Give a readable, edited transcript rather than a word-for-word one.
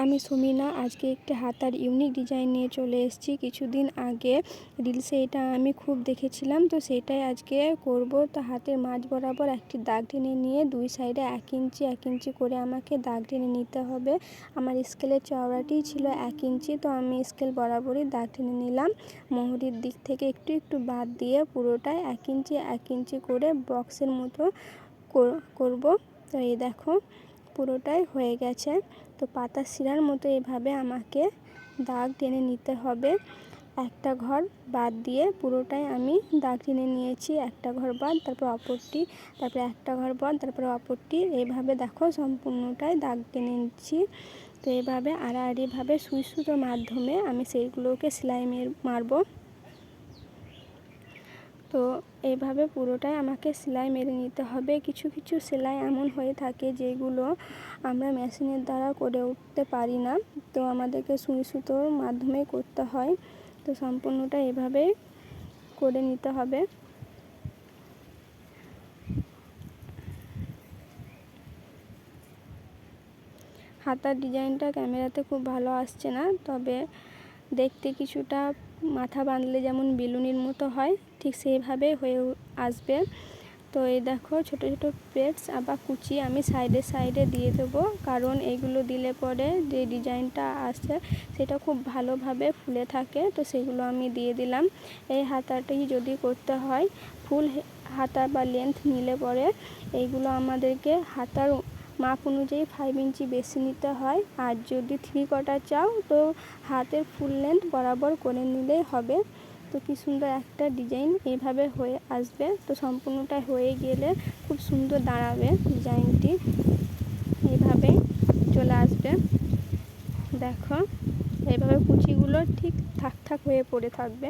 আমি সুমিনা আজকে একটি হাতার ইউনিক ডিজাইন নিয়ে চলে এসেছি। কিছুদিন আগে রিলসে এটা আমি খুব দেখেছিলাম, তো সেটাই আজকে করব। তো হাতের মাঝ বরাবর একটি দাগ টেনে নিয়ে দুই সাইডে 1 ইঞ্চি 1 ইঞ্চি করে আমাকে দাগ টেনে নিতে হবে। আমার স্কেলের চওড়াটি ছিল 1 ইঞ্চি, তো আমি স্কেল বরাবরই দাগ টেনে নিলাম। মোহরির দিক থেকে একটু একটু বাদ দিয়ে পুরোটাই 1 ইঞ্চি 1 ইঞ্চি করে বক্সের মতো করব। তো এই দেখো পুরোটাই হয়ে গেছে। তো পাতা শিরার মতো এভাবে আমাকে দাগ টেনে নিতে হবে। একটা ঘর বাদ দিয়ে পুরোটাই আমি দাগ টেনে নিয়েছি। একটা ঘর বাদ, তারপর অপরটি, তারপরে একটা ঘর বাদ, তারপরে অপরটি। এইভাবে দেখো সম্পূর্ণটাই দাগ টেনে নিচ্ছি। তো এইভাবে আড়াআড়িভাবে সুই সুতোর মাধ্যমে আমি সেইগুলোকে সেলাই মারবো। তো এইভাবে পুরোটাই আমাকে সেলাই মেরে নিতে হবে। কিছু কিছু সেলাই এমন হয়ে থাকে যেগুলো আমরা মেশিনের দ্বারা করে উঠতে পারি না, তো আমাদেরকে সুই সুতোর মাধ্যমে করতে হয়। তো সম্পূর্ণটা এভাবে করে নিতে হবে। হাতার ডিজাইনটা ক্যামেরাতে খুব ভালো আসছে না, তবে দেখতে কিছুটা মাথা বাঁধলে যেমন বেলুনের মতো হয়, ঠিক সেইভাবে হয়ে আসবে। তো এই দেখো ছোট ছোট প্লেটস আবার কুচি আমি সাইডে সাইডে দিয়ে দেবো, কারণ এগুলো দিলে পরে যে ডিজাইনটা আসে সেটা খুব ভালোভাবে ফুলে থাকে। তো সেগুলো আমি দিয়ে দিলাম। এই হাতাটি যদি করতে হয় ফুল হাতা বা লেন্থ নিলে পরে এইগুলো আমাদেরকে হাতার মাপ অনুযায়ী 5 ইঞ্চি বেশি নিতে হয়। আর যদি 3/4 চাও তো হাতের ফুল লেন্থ বরাবর করে নিলেই হবে। তো কি সুন্দর একটা ডিজাইন এইভাবে হয়ে আসবে। তো সম্পূর্ণটা হয়ে গেলে খুব সুন্দর দাঁড়াবে ডিজাইনটি, এইভাবে চলে আসবে। দেখো এইভাবে কুচিগুলো ঠিক থাক থাক হয়ে পড়ে থাকবে।